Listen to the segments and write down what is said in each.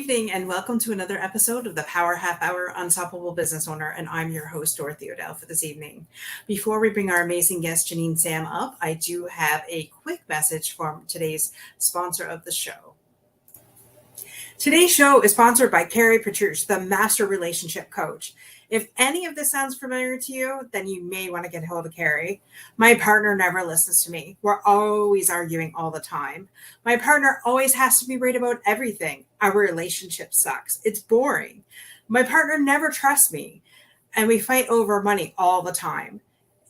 evening and welcome to another episode of the Power Half Hour Unstoppable Business Owner, and I'm your host, Dorothy Odell, for this evening. Before we bring our amazing guest, Janeen Sam, up, I do have a quick message from today's sponsor of the show. Today's show is sponsored by Carrie Petrucci, the Master Relationship Coach. If any of this sounds familiar to you, then you may want to get a hold of Carrie. My partner never listens to me. We're always arguing all the time. My partner always has to be right about everything. Our relationship sucks. It's boring. My partner never trusts me, and we fight over money all the time.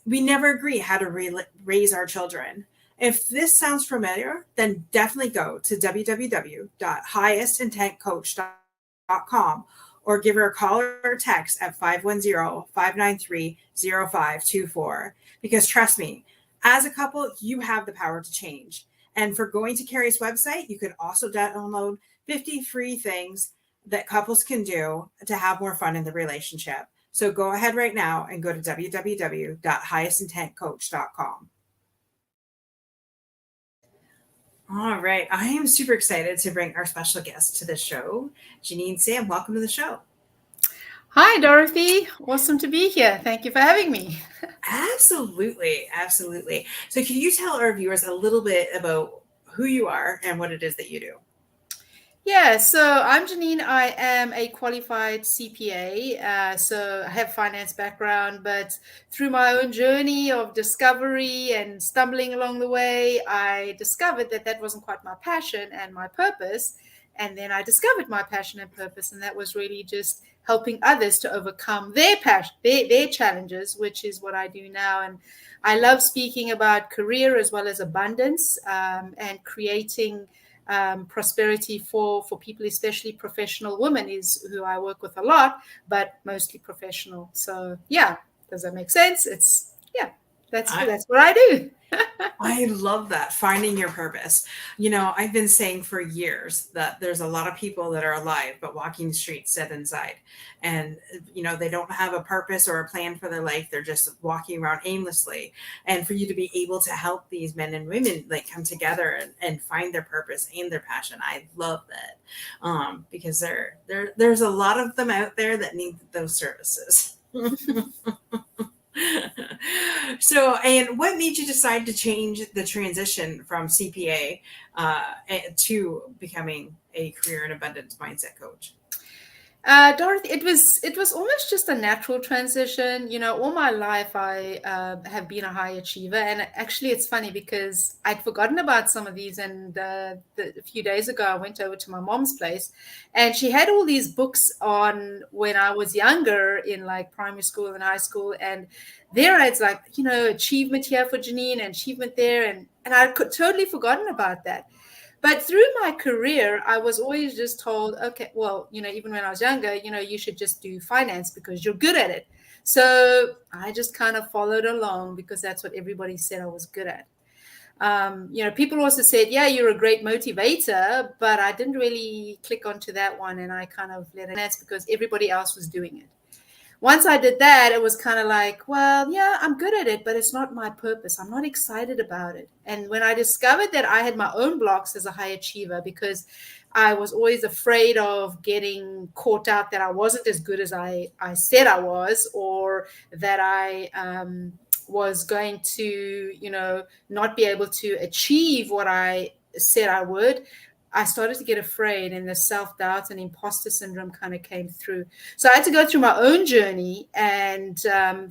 We never agree how to raise our children. If this sounds familiar, then definitely go to www.highestintentcoach.com or give her a call or text at 510-593-0524. Because trust me, as a couple, you have the power to change. And for going to Carrie's website, you can also download 50 free things that couples can do to have more fun in the relationship. So go ahead right now and go to www.highestintentcoach.com. All right. I am super excited to bring our special guest to the show. Janeen Sam, welcome to the show. Hi, Dorothy. Awesome to be here. Thank you for having me. Absolutely. Absolutely. So can you tell our viewers a little bit about who you are and what it is that you do? Yeah, so I'm Janeen. I am a qualified CPA. So I have finance background, but through my own journey of discovery and stumbling along the way, I discovered that that wasn't quite my passion and my purpose. And then I discovered my passion and purpose, and that was really just helping others to overcome their passion, their challenges, which is what I do now. And I love speaking about career as well as abundance, and creating prosperity for people, especially professional women, is who I work with a lot, but mostly professional. So yeah, does that make sense? That's what I do. I love that, finding your purpose. You know, I've been saying for years that there's a lot of people that are alive, but walking the streets dead inside. And, you know, they don't have a purpose or a plan for their life. They're just walking around aimlessly. And for you to be able to help these men and women like come together and find their purpose and their passion, I love that. Because there's a lot of them out there that need those services. So, and what made you decide to change the transition from CPA to becoming a career and abundance mindset coach? Dorothy, it was almost just a natural transition. You know, all my life I have been a high achiever, and actually, it's funny because I'd forgotten about some of these. And a few days ago, I went over to my mom's place, and she had all these books on when I was younger, in like primary school and high school, and there it's like, you know, achievement here for Janeen and achievement there, and I could totally forgotten about that. But through my career, I was always just told, okay, well, you know, even when I was younger, you know, you should just do finance because you're good at it. So I just kind of followed along because that's what everybody said I was good at. You know, people also said, yeah, you're a great motivator, but I didn't really click onto that one. And I kind of let it, that's because everybody else was doing it. Once I did that, it was kind of like, well, yeah, I'm good at it, but it's not my purpose. I'm not excited about it. And when I discovered that I had my own blocks as a high achiever, because I was always afraid of getting caught out that I wasn't as good as I said I was, or that I was going to, you know, not be able to achieve what I said I would, I started to get afraid, and the self-doubt and imposter syndrome kind of came through. So I had to go through my own journey. And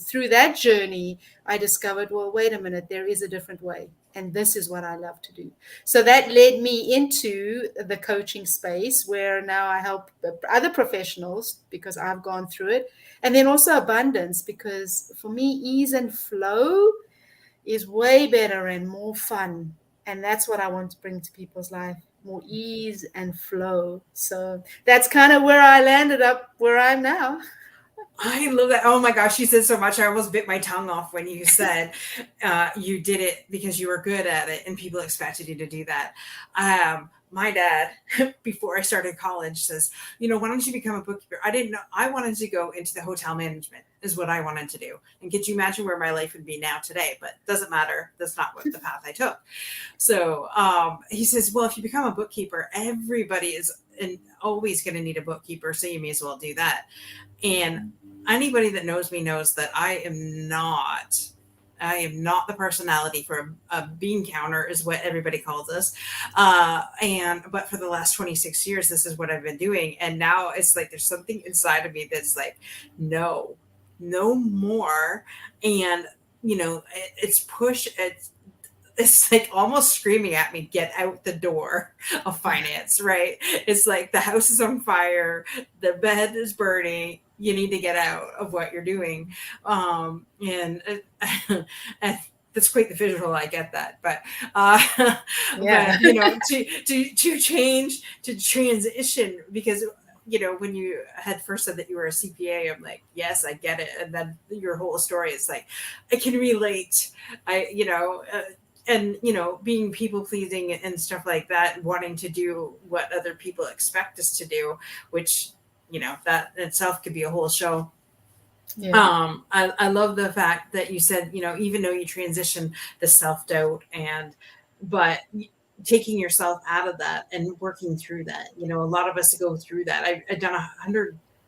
through that journey, I discovered, well, wait a minute, there is a different way. And this is what I love to do. So that led me into the coaching space, where now I help other professionals because I've gone through it. And then also abundance, because for me, ease and flow is way better and more fun. And that's what I want to bring to people's life. More ease and flow. So that's kind of where I landed up where I'm now. I love that. Oh my gosh, you said so much. I almost bit my tongue off when you said you did it because you were good at it and people expected you to do that. My dad, before I started college, says, you know, why don't you become a bookkeeper? I didn't know. I wanted to go into the hotel management is what I wanted to do. And could you imagine where my life would be now today? But doesn't matter. That's not what the path I took. So he says, well, if you become a bookkeeper, everybody is and always going to need a bookkeeper, so you may as well do that. And anybody that knows me knows that I am not the personality for a bean counter, is what everybody calls us. But for the last 26 years, this is what I've been doing. And now it's like there's something inside of me that's like, no, no more. And, it's like almost screaming at me, get out the door of finance, right? It's like the house is on fire, the bed is burning, you need to get out of what you're doing. And and that's quite the visual, I get that. Yeah. But to change, to transition, because when you had first said that you were a CPA, I'm like, yes, I get it. And then your whole story is like, I can relate. And being people pleasing and stuff like that, wanting to do what other people expect us to do, which that in itself could be a whole show. Yeah. I love the fact that you said, even though you transition the self-doubt, but taking yourself out of that and working through that, a lot of us go through that. I've done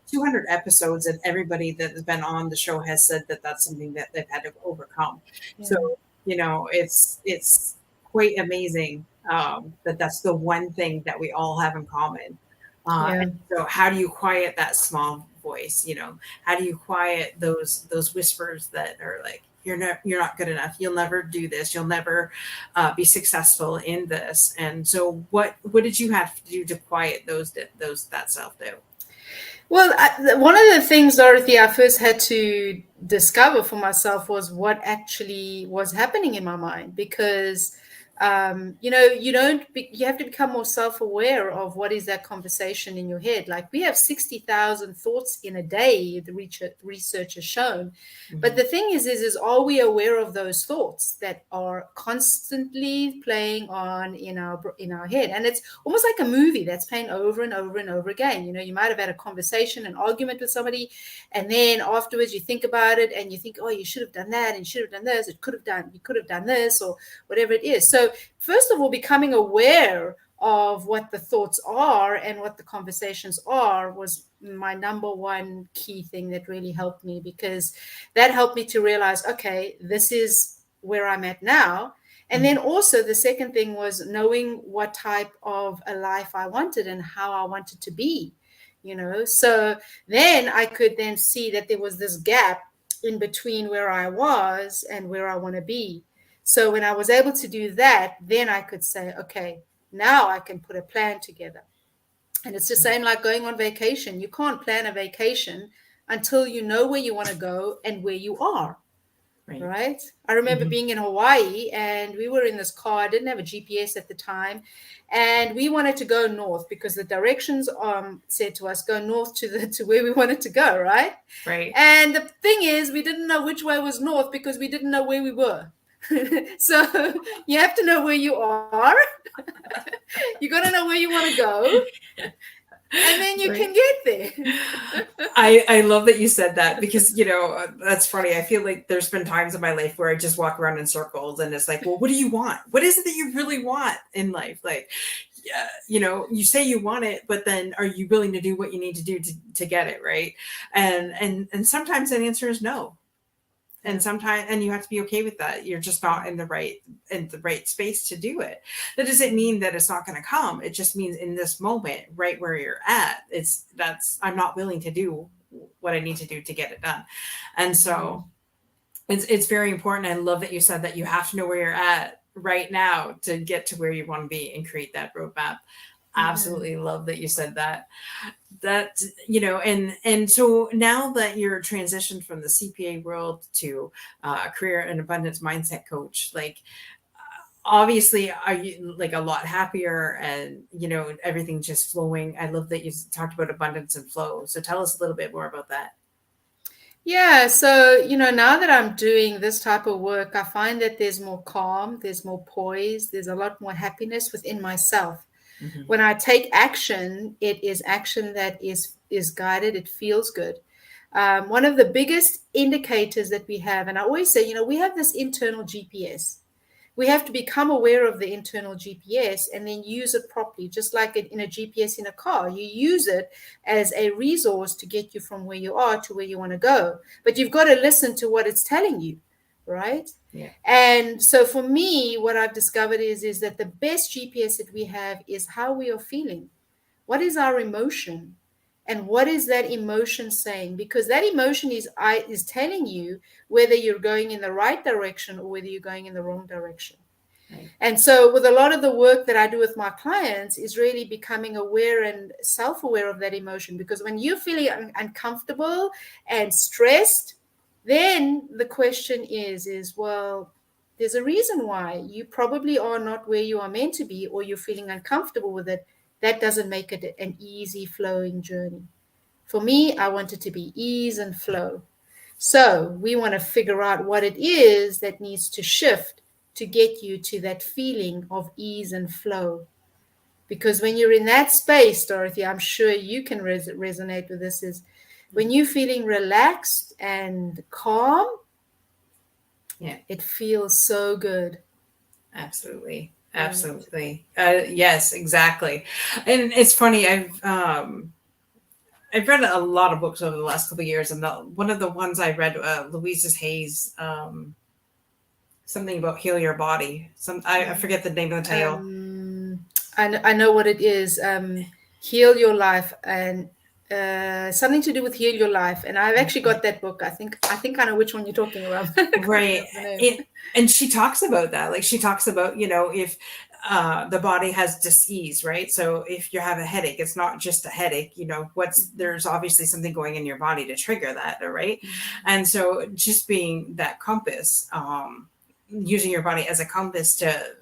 200 episodes, and everybody that has been on the show has said that that's something that they've had to overcome. Yeah. So, it's quite amazing, that that's the one thing that we all have in common. Yeah. And so how do you quiet that small voice? How do you quiet those whispers that are like, you're not good enough. You'll never do this. You'll never be successful in this. And so what did you have to do to quiet that self-doubt? Well, one of the things, Dorothy, I first had to discover for myself was what actually was happening in my mind, because you have to become more self-aware of what is that conversation in your head. Like, we have 60,000 thoughts in a day, the research has shown. Mm-hmm. But the thing is are we aware of those thoughts that are constantly playing on in our head? And it's almost like a movie that's playing over and over and over again. You might have had a conversation, an argument with somebody, and then afterwards you think about it and you think, oh, you should have done that, and you should have done this, you could have done this, or whatever it is. So first of all, becoming aware of what the thoughts are and what the conversations are was my number one key thing that really helped me, because that helped me to realize, okay, this is where I'm at now. And then also the second thing was knowing what type of a life I wanted and how I wanted to be, So then I could then see that there was this gap in between where I was and where I want to be. So when I was able to do that, then I could say, okay, now I can put a plan together. And it's the same like going on vacation. You can't plan a vacation until you know where you want to go and where you are. Right? I remember being in Hawaii, and we were in this car. I didn't have a GPS at the time, and we wanted to go north because the directions said to us, go north to where we wanted to go, right? Right. And the thing is, we didn't know which way was north because we didn't know where we were. So you have to know where you are. You got to know where you want to go, and then you can get there. I love that you said that, because that's funny. I feel like there's been times in my life where I just walk around in circles, and it's like, well, what do you want? What is it that you really want in life? Like, you say you want it, but then are you willing to do what you need to do to get it, right? And sometimes that answer is no. And sometimes, and you have to be okay with that. You're just not in the right space to do it. That doesn't mean that it's not going to come. It just means in this moment, right where you're at, I'm not willing to do what I need to do to get it done. And so it's very important. I love that you said that you have to know where you're at right now to get to where you want to be and create that roadmap. Absolutely love that you said that. And so now that you're transitioned from the CPA world to a career and abundance mindset coach, like, obviously, are you like a lot happier and everything's just flowing? I love that you talked about abundance and flow. So tell us a little bit more about that. Yeah, so now that I'm doing this type of work, I find that there's more calm, there's more poise, there's a lot more happiness within myself. When I take action, it is action that is guided. It feels good. One of the biggest indicators that we have, and I always say, we have this internal GPS. We have to become aware of the internal GPS and then use it properly, just like in a GPS in a car. You use it as a resource to get you from where you are to where you want to go. But you've got to listen to what it's telling you, right? Yeah. And so for me, what I've discovered is that the best GPS that we have is how we are feeling. What is our emotion? And what is that emotion saying? Because that emotion is telling you whether you're going in the right direction or whether you're going in the wrong direction. Right. And so with a lot of the work that I do with my clients is really becoming aware and self-aware of that emotion. Because when you're feeling uncomfortable and stressed, then the question is, well, there's a reason why you probably are not where you are meant to be, or you're feeling uncomfortable with it. That doesn't make it an easy flowing journey. For me, I want it to be ease and flow. So we want to figure out what it is that needs to shift to get you to that feeling of ease and flow. Because when you're in that space, Dorothy, I'm sure you can resonate with this, is when you're feeling relaxed and calm, Yeah, it feels so good. absolutely. Right. Absolutely. Yes, exactly. And it's funny. I've read a lot of books over the last couple of years, and one of the ones I read, Louise Hay's, something about heal your body. I forget the name of the title. I know what it is. Heal your life, and something to do with heal your life. And I've actually got that book. I think I know which one you're talking about. Right. And she talks about that. Like, she talks about, if the body has dis-ease, right? So if you have a headache, it's not just a headache, there's obviously something going in your body to trigger that, right? And so just being that compass, using your body as a compass to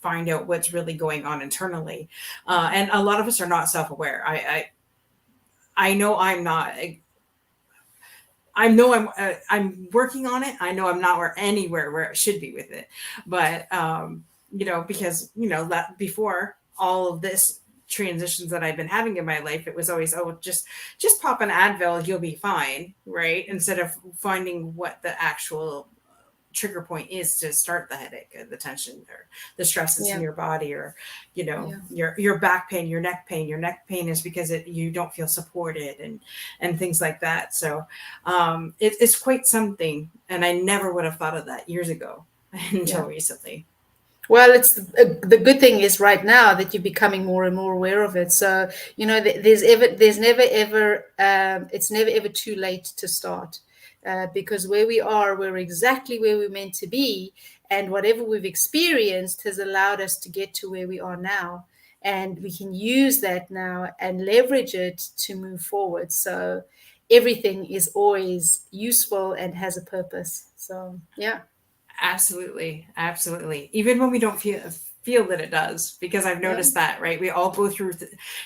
find out what's really going on internally. And a lot of us are not self-aware. I know I'm not. I know I'm working on it. I know I'm not anywhere where I should be with it, but because that before all of this transitions that I've been having in my life, it was always, just pop an Advil, you'll be fine, right? Instead of finding what the actual trigger point is to start the headache, the tension, or the stresses in your body, or your back pain, your neck pain. Your neck pain is because you don't feel supported, and things like that. So it's quite something, and I never would have thought of that years ago until recently. Well, it's the good thing is right now that you're becoming more and more aware of it. So there's never ever it's never ever too late to start, because where we are, we're exactly where we're meant to be, and whatever we've experienced has allowed us to get to where we are now, and we can use that now and leverage it to move forward. So everything is always useful and has a purpose. So yeah. Absolutely. Absolutely. Even when we don't feel that it does, because I've noticed that, right? We all go through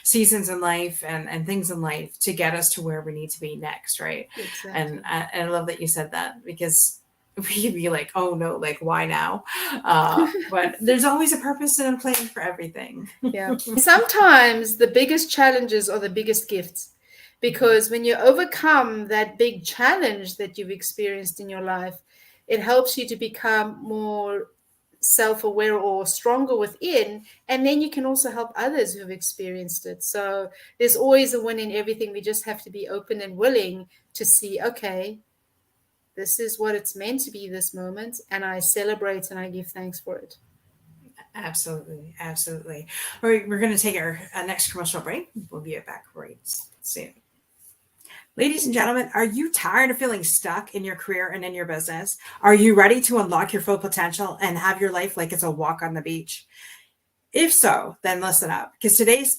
seasons in life and things in life to get us to where we need to be next. Right. Exactly. And I love that you said that, because we'd be like, oh no, like, why now? But there's always a purpose and a plan for everything. Yeah. Sometimes the biggest challenges are the biggest gifts, because when you overcome that big challenge that you've experienced in your life, it helps you to become more self-aware or stronger within, and then you can also help others who have experienced it. So there's always a win in everything. We just have to be open and willing to see, okay, this is what it's meant to be this moment, and I celebrate and I give thanks for it. Absolutely. Absolutely. All right, we're going to take our next commercial break. We'll be back right soon. Ladies and gentlemen, are you tired of feeling stuck in your career and in your business? Are you ready to unlock your full potential and have your life like it's a walk on the beach? If so, then listen up, because today's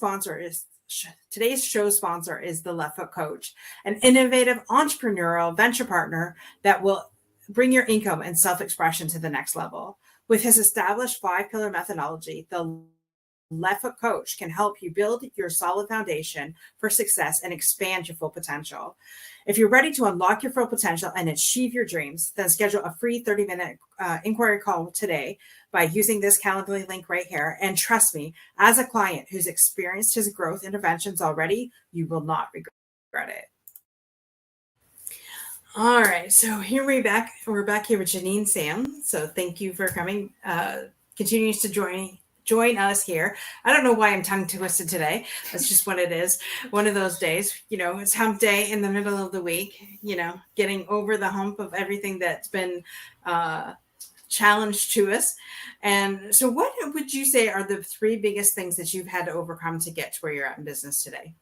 show sponsor is the Left Foot Coach, an innovative entrepreneurial venture partner that will bring your income and self-expression to the next level. With his established 5-pillar methodology, the Left Foot Coach can help you build your solid foundation for success and expand your full potential. If you're ready to unlock your full potential and achieve your dreams, then schedule a free 30-minute inquiry call today by using this Calendly link right here. And trust me, as a client who's experienced his growth interventions already, you will not regret it. All right, so here we're back here with Janine Sam. So thank you for coming. Continues to join us here. I don't know why I'm tongue twisted today. That's just what it is. One of those days, it's hump day in the middle of the week. Getting over the hump of everything that's been uh, challenged to us. And so, what would you say are the three biggest things that you've had to overcome to get to where you're at in business today?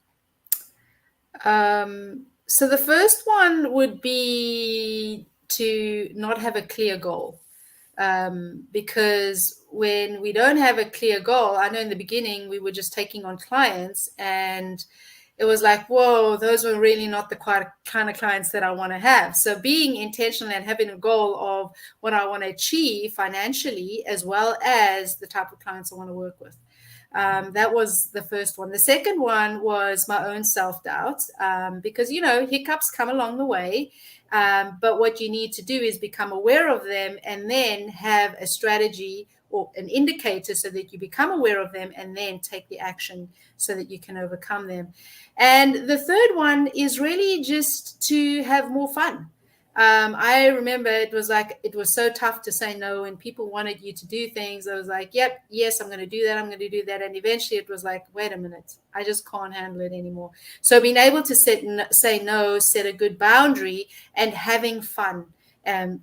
So the first one would be to not have a clear goal. Because when we don't have a clear goal, I know in the beginning we were just taking on clients, and it was like, whoa, those were really not the kind of clients that I want to have. So being intentional and having a goal of what I want to achieve financially, as well as the type of clients I want to work with. That was the first one. The second one was my own self-doubt, because, hiccups come along the way. But what you need to do is become aware of them and then have a strategy or an indicator so that you become aware of them and then take the action so that you can overcome them. And the third one is really just to have more fun. I remember it was so tough to say no when people wanted you to do things. I was like, yep, yes, I'm going to do that. I'm going to do that. And eventually it was like, wait a minute, I just can't handle it anymore. So being able to say no, set a good boundary, and having fun,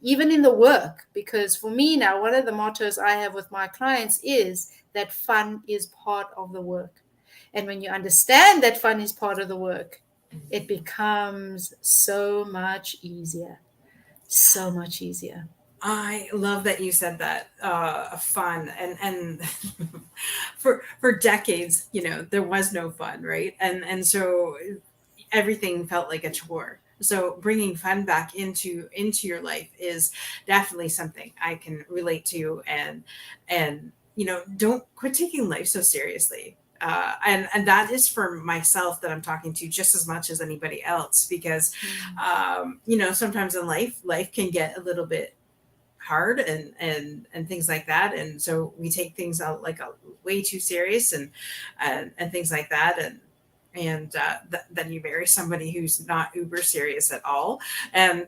even in the work. Because for me now, one of the mottos I have with my clients is that fun is part of the work. And when you understand that fun is part of the work, it becomes so much easier. So much easier. I love that you said that. Fun and for decades, there was no fun, right? And so everything felt like a chore. So bringing fun back into your life is definitely something I can relate to, and don't quit taking life so seriously. And that is for myself that I'm talking to just as much as anybody else, because sometimes in life can get a little bit hard and things like that, and so we take things out like way too serious, and things like that, and then you marry somebody who's not uber serious at all, and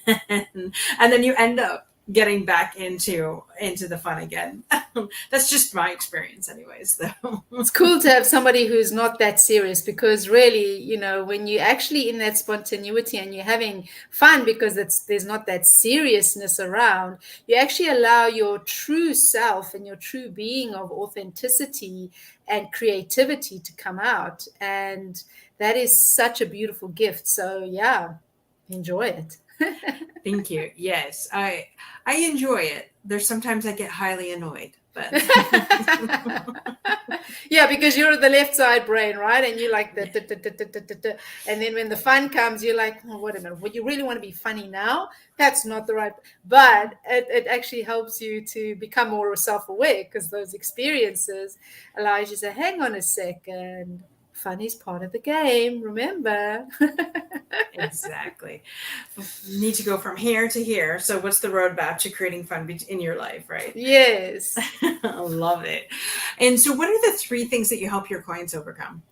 and then you end up getting back into the fun again. That's just my experience anyways, though. It's cool to have somebody who's not that serious, because really, when you're actually in that spontaneity and you're having fun because there's not that seriousness around, you actually allow your true self and your true being of authenticity and creativity to come out. And that is such a beautiful gift. So yeah, enjoy it. Thank you. Yes, I enjoy it. There's sometimes I get highly annoyed, but Yeah, because you're the left side brain, right? And you like and then when the fun comes, you're like, oh, wait a minute, would you really want to be funny now? That's not the right. But it actually helps you to become more self-aware, because those experiences allows you to say, hang on a second, fun is part of the game, remember? exactly. You need to go from here to here. So what's the roadmap to creating fun in your life, right? Yes. I love it. And so what are the three things that you help your clients overcome?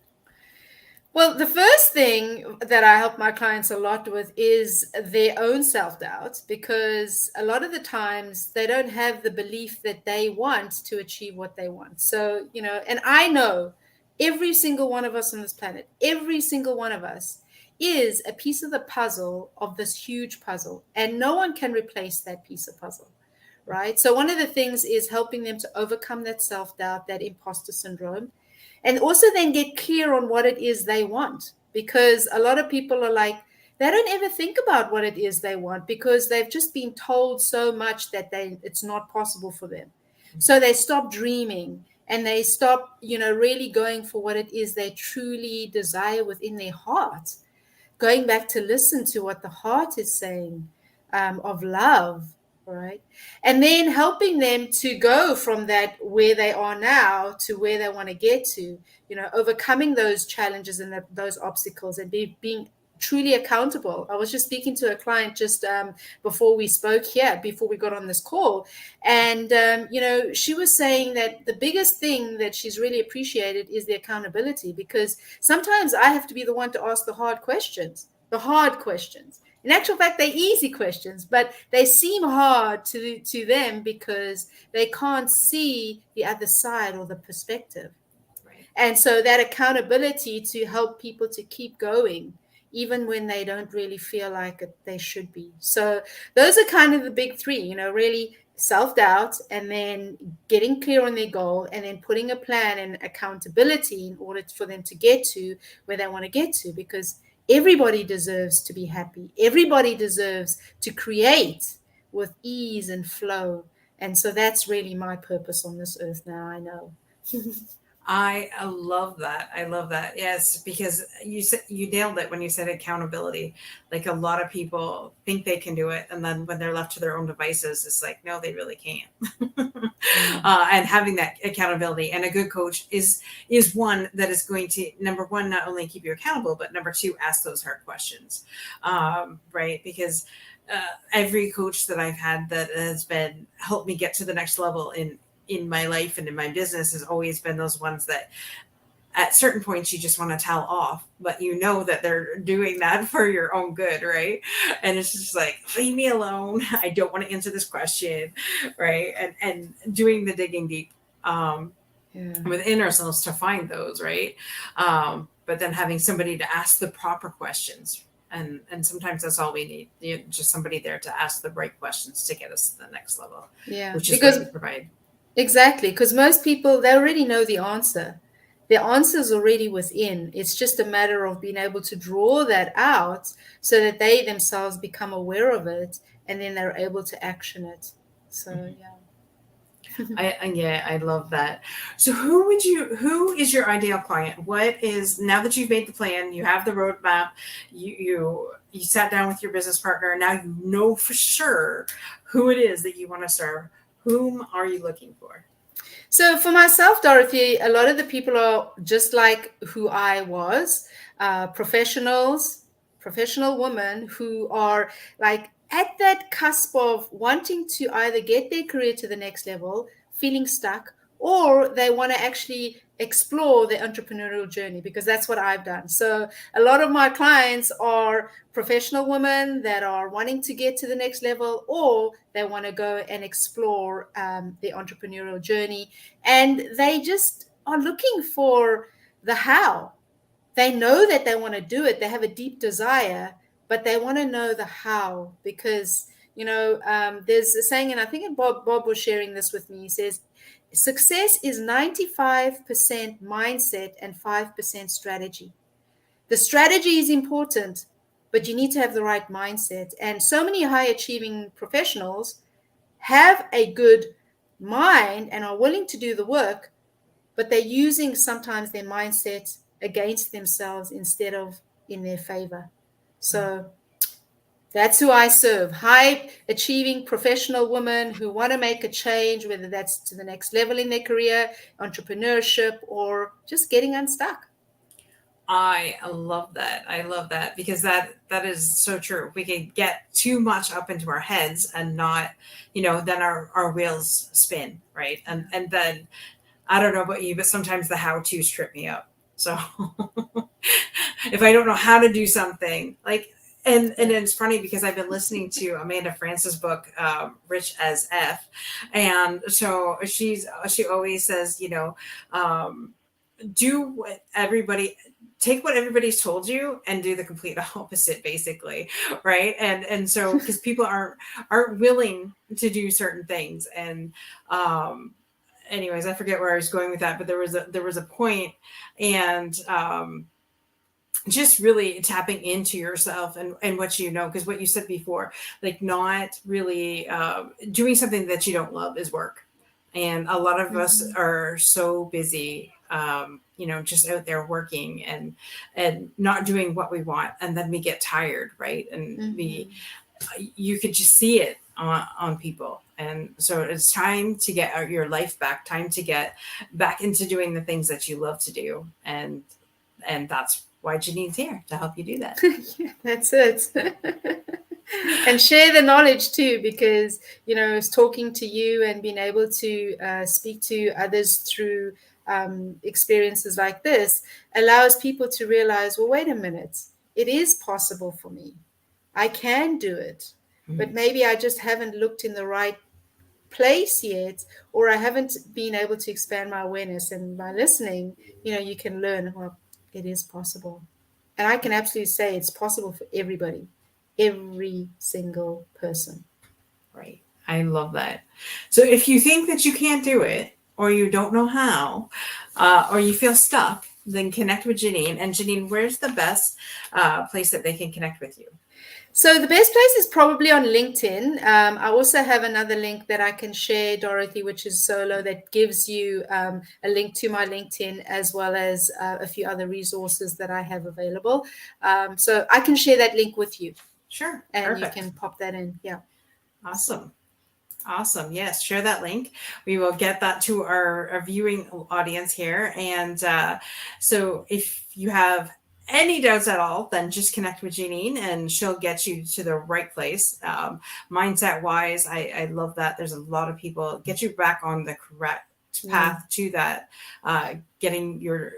Well, the first thing that I help my clients a lot with is their own self-doubt, because a lot of the times they don't have the belief that they want to achieve what they want. So, and I know every single one of us on this planet, every single one of us is a piece of the puzzle of this huge puzzle, and no one can replace that piece of puzzle. Right. So one of the things is helping them to overcome that self-doubt, that imposter syndrome, and also then get clear on what it is they want. Because a lot of people are like, they don't ever think about what it is they want, because they've just been told so much that it's not possible for them. So they stop dreaming, and they stop, really going for what it is they truly desire within their heart, going back to listen to what the heart is saying, of love, right? And then helping them to go from that where they are now to where they want to get to, overcoming those challenges and those obstacles, and being truly accountable. I was just speaking to a client just before we spoke here, before we got on this call. And, she was saying that the biggest thing that she's really appreciated is the accountability, because sometimes I have to be the one to ask the hard questions, In actual fact, they're easy questions, but they seem hard to them because they can't see the other side or the perspective. Right. And so that accountability to help people to keep going, even when they don't really feel like it, they should be. So those are kind of the big three, really self-doubt, and then getting clear on their goal, and then putting a plan and accountability in order for them to get to where they want to get to, because everybody deserves to be happy. Everybody deserves to create with ease and flow. And so that's really my purpose on this earth now, I know. I love that. I love that. Yes, because you said you nailed it when you said accountability. Like a lot of people think they can do it, and then when they're left to their own devices, it's like no, they really can't. Yeah. And having that accountability and a good coach is one that is going to, number one, not only keep you accountable, but number two, ask those hard questions, right? Because every coach that I've had that has been helped me get to the next level in my life and in my business has always been those ones that at certain points you just want to towel off, but you know that they're doing that for your own good, right? And it's just like, leave me alone. I don't want to answer this question, right? And doing the digging deep Yeah. within ourselves to find those, right? But then having somebody to ask the proper questions. And sometimes that's all we need, just somebody there to ask the right questions to get us to the next level, Yeah. which is what Because you provide. exactly, because most people, they already know the answer. The answer is already within. It's just a matter of being able to draw that out so that they themselves become aware of it, and then they're able to action it. So, Mhm. yeah. Yeah, I love that. So who is your ideal client? What is, now that you've made the plan, you have the roadmap, you sat down with your business partner, and now you know for sure who it is that you want to serve. Whom are you looking for? So for myself, Dorothy, a lot of the people are just like who I was, professionals, professional women who are like at that cusp of wanting to either get their career to the next level, feeling stuck, or they want to actually explore their entrepreneurial journey, because that's what I've done. So a lot of my clients are professional women that are wanting to get to the next level, or they want to go and explore the entrepreneurial journey, and they just are looking for the how. They know that they want to do it, they have a deep desire, but they want to know the how, because there's a saying, and I think Bob was sharing this with me. He says success is 95% mindset and 5% strategy. The strategy is important, but you need to have the right mindset. And so many high achieving professionals have a good mind and are willing to do the work, but they're using sometimes their mindset against themselves instead of in their favor. So that's who I serve. High achieving professional women who want to make a change, whether that's to the next level in their career, entrepreneurship, or just getting unstuck. I love that. I love that because that is so true. We can get too much up into our heads and not, then our wheels spin, right? And then I don't know about you, but sometimes the how to's trip me up. So if I don't know how to do something, like, and it's funny because I've been listening to Amanda Frances' book, Rich as F, and so she always says, do what everybody, take what everybody's told you and do the complete opposite, basically, right? And so because people aren't willing to do certain things, and anyways, I forget where I was going with that, but there was a point, and just really tapping into yourself and what because what you said before, like not really doing something that you don't love is work, and a lot of us Mhm. are so busy, just out there working and not doing what we want, and then we get tired, right? And we Mhm. you could just see it on people. And so it's time to get your life back, time to get back into doing the things that you love to do. And that's why Janeen's here to help you do that. Yeah, that's it. And share the knowledge too, because it's talking to you and being able to speak to others through experiences like this allows people to realize, well, wait a minute, it is possible for me. I can do it, but Mhm. maybe I just haven't looked in the right place yet, or I haven't been able to expand my awareness. And by listening, you can learn, well, it is possible. And I can absolutely say it's possible for everybody, every single person. Right. I love that. So if you think that you can't do it, or you don't know how, or you feel stuck, then connect with Janeen. And Janeen, where's the best place that they can connect with you? So the best place is probably on LinkedIn. I also have another link that I can share, Dorothy, which is solo, that gives you a link to my LinkedIn as well as a few other resources that I have available. So I can share that link with you, Sure. and you Perfect. can pop that in. Yeah. Awesome. Awesome. Yes, share that link. We will get that to our viewing audience here. And so if you have any doubts at all, then just connect with Janine and she'll get you to the right place. Mindset wise, I love that. There's a lot of people get you back on the correct path to that, getting your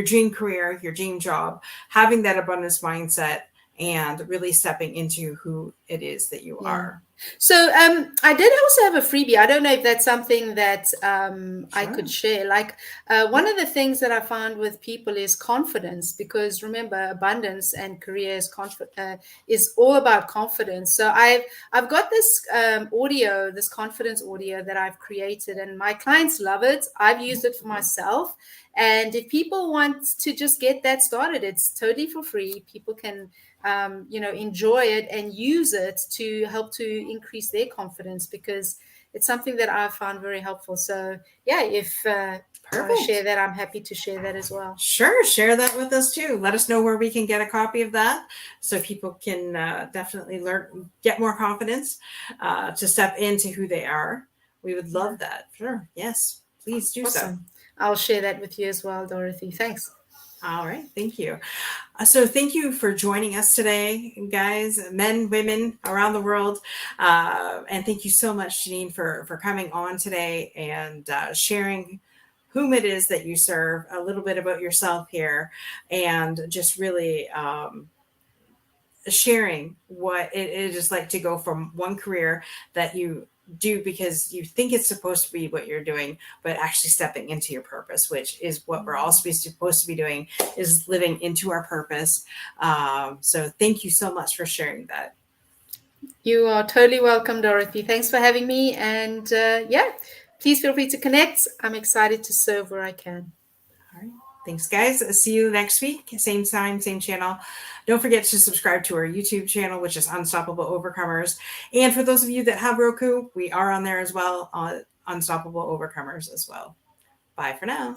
dream career, your dream job, having that abundance mindset, and really stepping into who it is that you Yeah. are. So I did also have a freebie. I don't know if that's something that I Sure. could share. Like one of the things that I found with people is confidence, because remember, abundance and career is all about confidence. So I've got this audio, this confidence audio that I've created, and my clients love it. I've used it for myself. And if people want to just get that started, it's totally for free. People can enjoy it and use it to help to increase their confidence, because it's something that I've found very helpful. So yeah, if you want to share Perfect. that, I'm happy to share that as well. Sure, share that with us too. Let us know where we can get a copy of that so people can definitely get more confidence to step into who they are. We would Yeah. love that. Sure. Yes, please do so. Awesome. I'll share that with you as well, Dorothy. Thanks. All right. Thank you. So thank you for joining us today, guys, men, women around the world. And thank you so much, Janine, for coming on today and sharing whom it is that you serve, a little bit about yourself here, and just really sharing what it is like to go from one career that you do because you think it's supposed to be what you're doing, but actually stepping into your purpose, which is what we're all supposed to be doing, is living into our purpose. So thank you so much for sharing that. You are totally welcome, Dorothy. Thanks for having me. And yeah, please feel free to connect. I'm excited to serve where I can. All right. Thanks, guys. See you next week. Same time, same channel. Don't forget to subscribe to our YouTube channel, which is Unstoppable Overcomers. And for those of you that have Roku, we are on there as well, Unstoppable Overcomers as well. Bye for now.